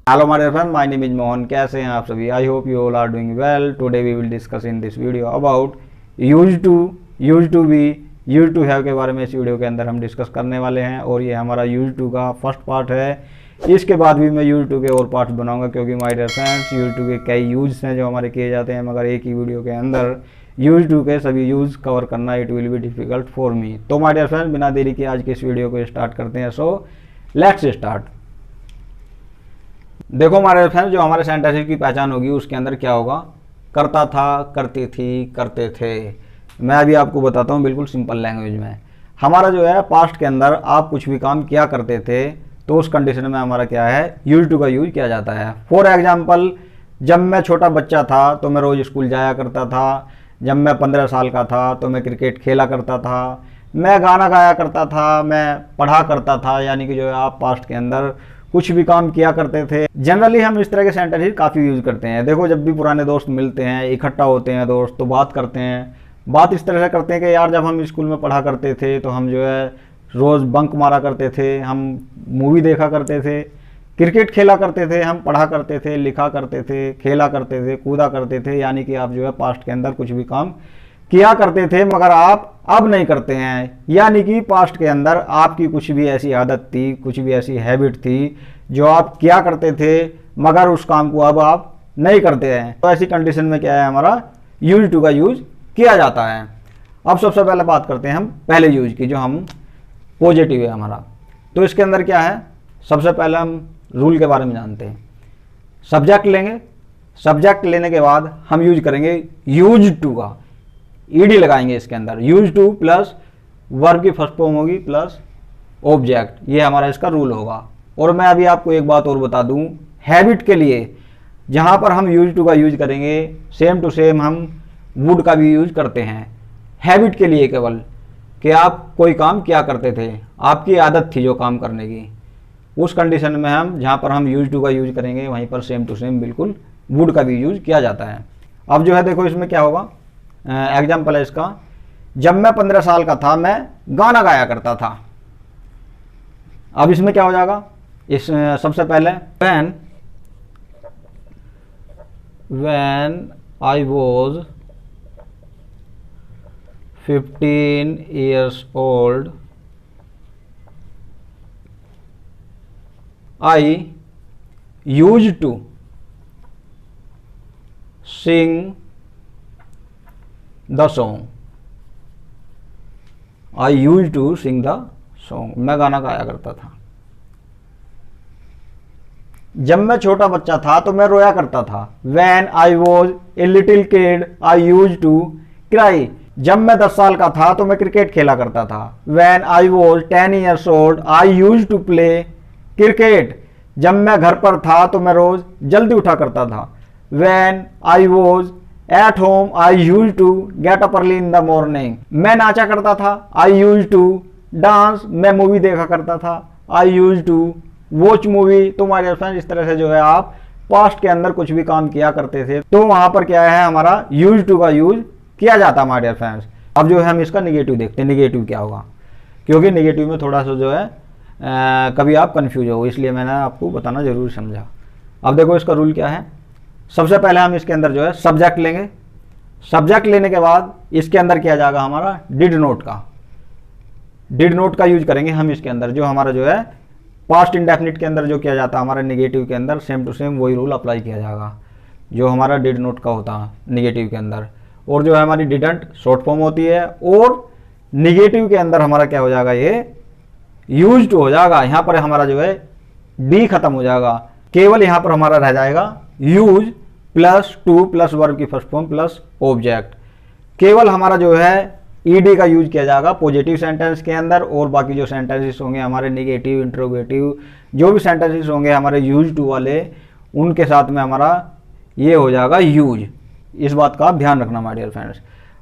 Hello my dear friend, my name is Mohan. कैसे हैं आप सभी? I hope you all are doing well. Today we will discuss in this video about use to be, use to have के बारे में इस video के अंदर हम डिस्कस करने वाले हैं। और ये हमारा यूज टू का फर्स्ट पार्ट है। इसके बाद भी मैं यूज टू के और पार्ट्स बनाऊंगा, क्योंकि my dear friends use to के कई यूज हैं जो हमारे किए जाते हैं, मगर एक ही वीडियो के अंदर यूज टू के सभी यूज कवर करना it will be difficult for me. तो माय डियर फ्रेंड, बिना देरी के आज के इस वीडियो को स्टार्ट करते हैं। So let's start. देखो हमारे फ्रेंड्स, जो हमारे सेंटेंसेस की पहचान होगी उसके अंदर क्या होगा? करता था, करती थी, करते थे। मैं अभी आपको बताता हूँ बिल्कुल सिंपल लैंग्वेज में। हमारा जो है पास्ट के अंदर आप कुछ भी काम किया करते थे तो उस कंडीशन में हमारा क्या है? यूज टू का यूज किया जाता है। फॉर एग्जाम्पल, जब मैं छोटा बच्चा था तो मैं रोज़ स्कूल जाया करता था। जब मैं 15 साल का था तो मैं क्रिकेट खेला करता था। मैं गाना गाया करता था, मैं पढ़ा करता था। यानी कि जो है आप पास्ट के अंदर कुछ भी काम किया करते थे। जनरली हम इस तरह के सेंटेंस काफ़ी यूज़ करते हैं। देखो, जब भी पुराने दोस्त मिलते हैं, इकट्ठा होते हैं दोस्त, तो बात करते हैं। बात इस तरह से करते हैं कि यार, जब हम स्कूल में पढ़ा करते थे तो हम जो है रोज़ बंक मारा करते थे, हम मूवी देखा करते थे, क्रिकेट खेला करते थे, हम पढ़ा करते थे, लिखा करते थे, खेला करते थे, कूदा करते थे। यानी कि आप जो है पास्ट के अंदर कुछ भी काम किया करते थे, मगर आप अब नहीं करते हैं। यानी कि पास्ट के अंदर आपकी कुछ भी ऐसी आदत थी, कुछ भी ऐसी हैबिट थी जो आप किया करते थे, मगर उस काम को अब आप नहीं करते हैं। तो ऐसी कंडीशन में क्या है? हमारा यूज टू का यूज किया जाता है। अब सबसे पहले बात करते हैं हम पहले यूज की, जो हम पॉजिटिव है हमारा। तो इसके अंदर क्या है? सबसे पहले हम रूल के बारे में जानते हैं। सब्जेक्ट लेंगे, सब्जेक्ट लेने के बाद हम यूज करेंगे यूज टू का, ईडी लगाएंगे इसके अंदर। यूज टू प्लस वर्ब की फर्स्ट फॉर्म होगी प्लस ऑब्जेक्ट, ये हमारा इसका रूल होगा। और मैं अभी आपको एक बात और बता दूं, हैबिट के लिए जहां पर हम यूज टू का यूज करेंगे, सेम टू सेम हम वुड का भी यूज करते हैं हैबिट के लिए, केवल कि आप कोई काम किया करते थे, आपकी आदत थी जो काम करने की। उस कंडीशन में हम जहां पर हम यूज टू का यूज करेंगे वहीं पर सेम टू सेम बिल्कुल वुड का भी यूज किया जाता है। अब जो है देखो, इसमें क्या होगा? एग्जाम्पल है इसका। जब मैं 15 साल का था मैं गाना गाया करता था। अब इसमें क्या हो जाएगा? इस सबसे पहले when I was 15 years old I used to sing the song. I use to sing the song, मैं गाना गाया करता था। जब मैं छोटा बच्चा था तो मैं रोया करता था। When I was a little kid I used to cry। जब मैं 10 साल का था तो मैं क्रिकेट खेला करता था। When I was 10 years old I used to play cricket। जब मैं घर पर था तो मैं रोज जल्दी उठा करता था। When I was At home I used to get up early in the morning। मैं नाचा करता था। I used to dance। मैं मूवी देखा करता था। I used to watch movie। तो हमारे फ्रेंड्स, इस तरह से जो है आप पास्ट के अंदर कुछ भी काम किया करते थे तो वहां पर क्या है? हमारा यूज टू का यूज किया जाता है हमारे डियर फ्रेंड्स। अब जो है हम इसका निगेटिव देखते हैं। निगेटिव क्या होगा? क्योंकि निगेटिव में थोड़ा सा जो है कभी आप कंफ्यूज हो, इसलिए मैंने आपको बताना जरूर समझा। अब देखो इसका रूल क्या है। सबसे पहले हम इसके अंदर जो है सब्जेक्ट लेंगे। सब्जेक्ट लेने के बाद इसके अंदर किया जाएगा हमारा डिड नोट का। डिड नोट का यूज करेंगे हम इसके अंदर। जो हमारा जो है पास्ट इंडेफिनिट के अंदर जो किया जाता है हमारा निगेटिव के अंदर, सेम टू सेम वही रूल अप्लाई किया जाएगा जो हमारा डिड नोट का होता है निगेटिव के अंदर। और जो है हमारी डिडंट शॉर्ट फॉर्म होती है, और निगेटिव के अंदर हमारा क्या हो जाएगा? ये यूज टू हो जाएगा। यहाँ पर हमारा जो है डी खत्म हो जाएगा, केवल यहाँ पर हमारा रह जाएगा use plus two plus verb की फर्स्ट फॉर्म प्लस ऑब्जेक्ट। केवल हमारा जो है ईडी का यूज किया जाएगा पॉजिटिव सेंटेंस के अंदर, और बाकी जो सेंटेंसेस होंगे हमारे निगेटिव, इंट्रोगेटिव, जो भी सेंटेंसेस होंगे हमारे यूज टू वाले, उनके साथ में हमारा ये हो जाएगा यूज। इस बात का आप ध्यान रखना माय डियर फ्रेंड्स।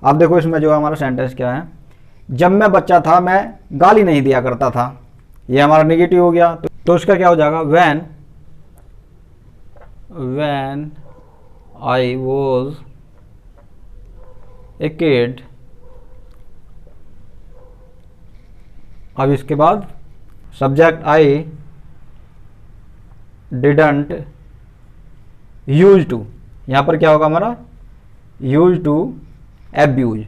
अब देखो इसमें जो हमारा सेंटेंस क्या है। जब मैं बच्चा था मैं गाली नहीं दिया करता था, ये हमारा निगेटिव हो गया। तो इसका क्या हो जाएगा? when I was a kid। अब इसके बाद subject I didn't use to, यहां पर क्या होगा हमारा use to abuse,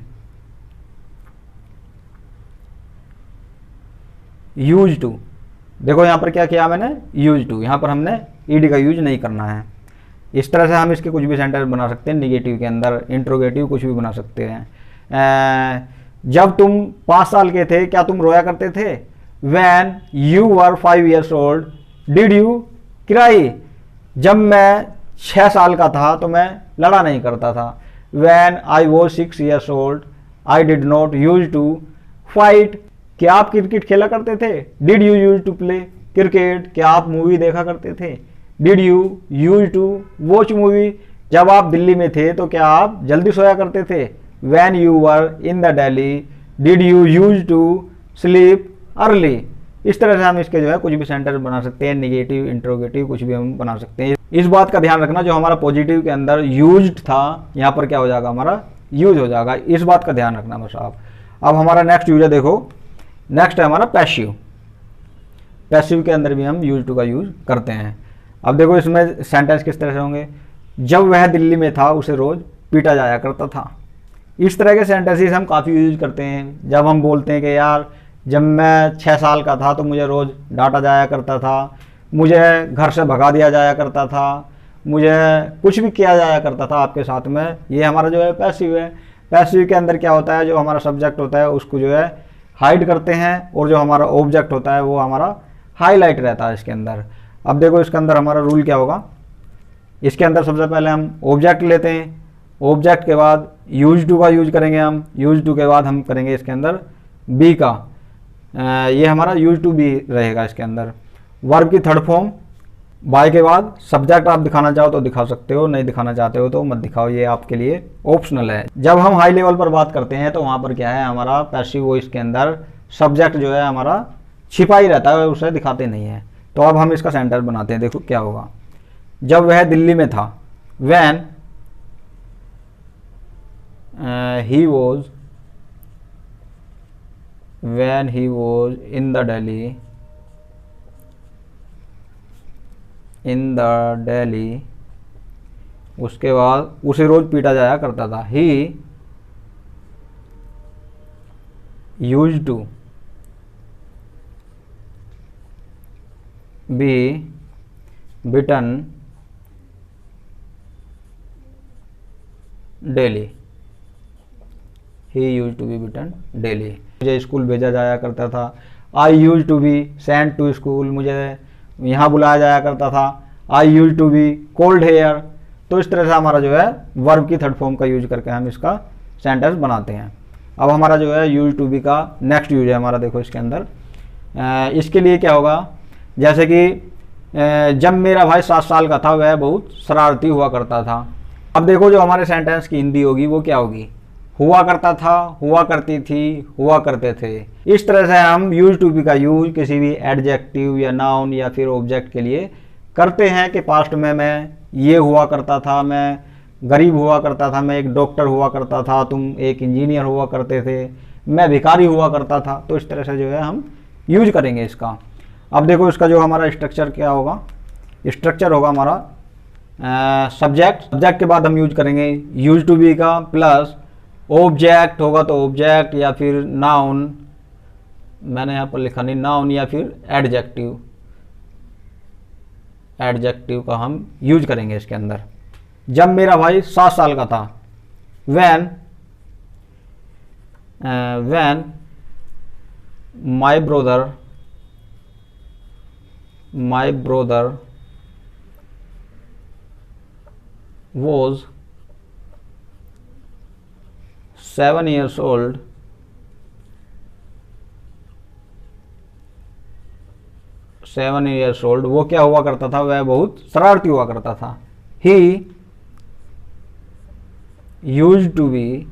use to. देखो यहां पर क्या किया मैंने, यूज टू, यहां पर हमने ईडी का यूज नहीं करना है। इस तरह से हम इसके कुछ भी सेंटेंस बना सकते हैं, निगेटिव के अंदर इंट्रोगेटिव कुछ भी बना सकते हैं। जब तुम 5 साल के थे क्या तुम रोया करते थे? When you were 5 years old, did you cry? जब मैं 6 साल का था तो मैं लड़ा नहीं करता था। When I was 6 years old, I did not used to fight. क्या आप क्रिकेट खेला करते थे? Did you used to play cricket? क्या आप मूवी देखा करते थे? Did you used to watch movie? जब आप दिल्ली में थे तो क्या आप जल्दी सोया करते थे? When you were in the Delhi, did you used to sleep early? इस तरह से हम इसके जो है कुछ भी सेंटेंस बना सकते हैं, निगेटिव इंट्रोगेटिव कुछ भी हम बना सकते हैं। इस बात का ध्यान रखना जो हमारा पॉजिटिव के अंदर यूज्ड था यहाँ पर क्या हो जाएगा हमारा यूज हो जाएगा, इस बात का ध्यान रखना बस आप। अब हमारा नेक्स्ट यूज है, देखो नेक्स्ट है हमारा पैसिव। पैसिव के अंदर भी हम यूज टू का यूज करते हैं। अब देखो इसमें सेंटेंस किस तरह से होंगे, जब वह दिल्ली में था उसे रोज पीटा जाया करता था। इस तरह के सेंटेंसेस हम काफ़ी यूज करते हैं जब हम बोलते हैं कि यार जब मैं 6 साल का था तो मुझे रोज़ डांटा जाया करता था, मुझे घर से भगा दिया जाया करता था, मुझे कुछ भी किया जाया करता था आपके साथ में। ये हमारा जो है पैसिव है। पैसिव के अंदर क्या होता है, जो हमारा सब्जेक्ट होता है उसको जो है हाइड करते हैं और जो हमारा ऑब्जेक्ट होता है वो हमारा हाईलाइट रहता है इसके अंदर। अब देखो इसके अंदर हमारा रूल क्या होगा, इसके अंदर सबसे पहले हम ऑब्जेक्ट लेते हैं, ऑब्जेक्ट के बाद यूज टू का यूज करेंगे हम, यूज टू के बाद हम करेंगे इसके अंदर बी का, ये हमारा यूज टू बी रहेगा इसके अंदर। वर्ब की थर्ड फॉर्म बाय के बाद सब्जेक्ट आप दिखाना चाहो तो दिखा सकते हो, नहीं दिखाना चाहते हो तो मत दिखाओ, ये आपके लिए ऑप्शनल है। जब हम हाई लेवल पर बात करते हैं तो वहाँ पर क्या है हमारा पैसिव वॉइस के अंदर सब्जेक्ट जो है हमारा छिपा ही रहता है, उसे दिखाते नहीं है। तो अब हम इसका सेंटेंस बनाते हैं, देखो क्या होगा। जब वह दिल्ली में था, when he was in the Delhi, उसके बाद उसे रोज पीटा जाया करता था। he used to be beaten daily, he used to be beaten daily। मुझे स्कूल भेजा जाया करता था। I used to be sent to school, मुझे यहाँ बुलाया जाया करता था। I used to be cold here। तो इस तरह से हमारा जो है वर्ब की थर्ड फॉर्म का यूज करके हम इसका सेंटेंस बनाते हैं। अब हमारा जो है यूज टू बी का नेक्स्ट यूज है हमारा, देखो इसके अंदर इसके लिए क्या होगा, जैसे कि जब मेरा भाई 7 साल का था वह बहुत शरारती हुआ करता था। अब देखो जो हमारे सेंटेंस की हिंदी होगी वो क्या होगी, हुआ करता था, हुआ करती थी, हुआ करते थे। इस तरह से हम यूज टू बी का यूज किसी भी एडजेक्टिव या नाउन या फिर ऑब्जेक्ट के लिए करते हैं कि पास्ट में मैं ये हुआ करता था, मैं गरीब हुआ करता था, मैं एक डॉक्टर हुआ करता था, तुम एक इंजीनियर हुआ करते थे, मैं भिखारी हुआ करता था। तो इस तरह से जो है हम यूज करेंगे इसका। अब देखो इसका जो हमारा स्ट्रक्चर क्या होगा, स्ट्रक्चर होगा हमारा सब्जेक्ट के बाद हम यूज करेंगे यूज टू बी का, प्लस ऑब्जेक्ट होगा तो ऑब्जेक्ट या फिर नाउन, मैंने यहाँ पर लिखा नहीं, नाउन या फिर एडजेक्टिव का हम यूज करेंगे इसके अंदर। जब मेरा भाई 7 साल का था, when my brother was 7 years old, वो क्या हुआ करता था, वह बहुत शरारती हुआ करता था। he used to be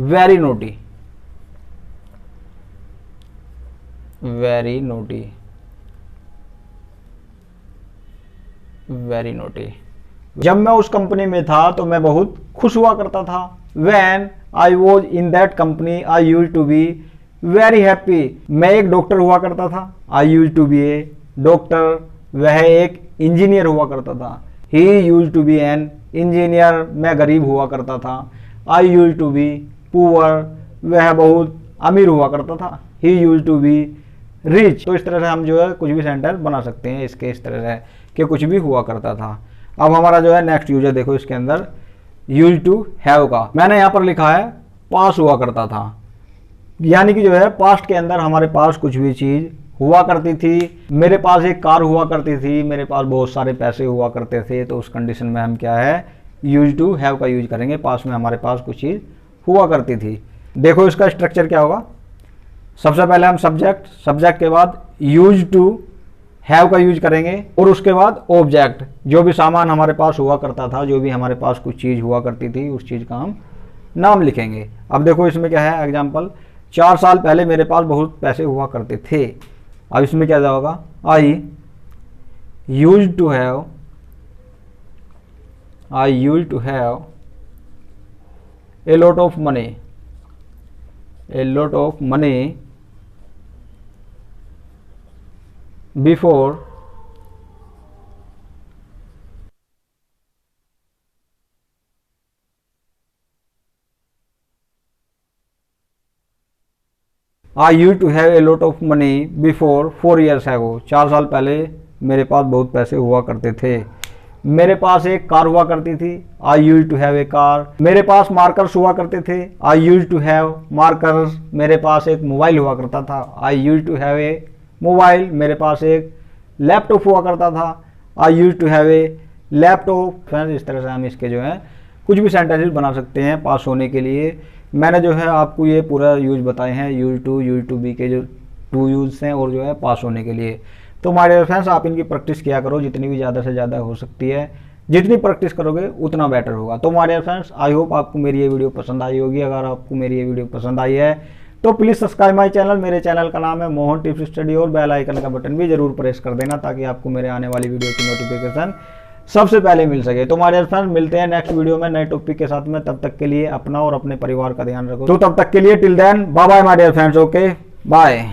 very naughty, जब मैं उस कंपनी में था तो मैं बहुत खुश हुआ करता था। When I was in that company, I used to be very happy. मैं एक डॉक्टर हुआ करता था, I use to be a doctor. वह एक इंजीनियर हुआ करता था, he used to be an engineer. मैं गरीब हुआ करता था, I use to be poor. वह बहुत अमीर हुआ करता था, he used to be rich. तो इस तरह से हम जो है कुछ भी सेंटेंस बना सकते हैं इसके इस तरह से कि कुछ भी हुआ करता था। अब हमारा जो है नेक्स्ट यूज है, देखो इसके अंदर यूज टू हैव का मैंने यहाँ पर लिखा है पास हुआ करता था, यानी कि जो है पास्ट के अंदर हमारे पास कुछ भी चीज हुआ करती थी। मेरे पास एक कार हुआ करती थी, मेरे पास बहुत सारे पैसे हुआ करते थे, तो उस कंडीशन में हम क्या है यूज टू हैव का यूज करेंगे। पास में हमारे पास कुछ चीज हुआ करती थी। देखो इसका स्ट्रक्चर क्या होगा, सबसे पहले हम सब्जेक्ट, सब्जेक्ट के बाद यूज टू हैव का यूज करेंगे और उसके बाद ऑब्जेक्ट, जो भी सामान हमारे पास हुआ करता था, जो भी हमारे पास कुछ चीज हुआ करती थी, उस चीज का हम नाम लिखेंगे। अब देखो इसमें क्या है एग्जांपल, 4 साल पहले मेरे पास बहुत पैसे हुआ करते थे। अब इसमें क्या होगा, I use to have, I use to have a lot of money, a lot of money before I used to have a lot of money before 4 years ago। 4 साल पहले मेरे पास बहुत पैसे हुआ करते थे। मेरे पास एक कार हुआ करती थी, I use to have a car. मेरे पास मार्कर्स हुआ करते थे, I use to have markers. मेरे पास एक मोबाइल हुआ करता था, I use to have a mobile. मेरे पास एक लैपटॉप हुआ करता था, I use to have a laptop. Friends इस तरह से हम इसके जो है कुछ भी सेंटेंसेस बना सकते हैं पास होने के लिए। मैंने जो है आपको ये पूरा यूज बताए हैं, यूज टू बी के जो 2 यूज हैं और जो है पास होने के लिए। तो माय डियर फ्रेंड्स आप इनकी प्रैक्टिस किया करो, जितनी भी ज़्यादा से ज़्यादा हो सकती है। जितनी प्रैक्टिस करोगे उतना बेटर होगा। तो my dear friends I hope आपको मेरी ये वीडियो पसंद आई होगी। अगर आपको मेरी ये वीडियो पसंद आई है तो प्लीज़ सब्सक्राइब माय चैनल। मेरे चैनल का नाम है मोहन टिप्स स्टडी और बेल आइकन का बटन भी जरूर प्रेस कर देना ताकि आपको मेरे आने वाली वीडियो की नोटिफिकेशन सबसे पहले मिल सके। तो माय डियर फ्रेंड्स मिलते हैं नेक्स्ट वीडियो में नए टॉपिक के साथ में। तब तक के लिए अपना और अपने परिवार का ध्यान रखो। तो तब तक के लिए till then bye bye my dear friends, okay bye.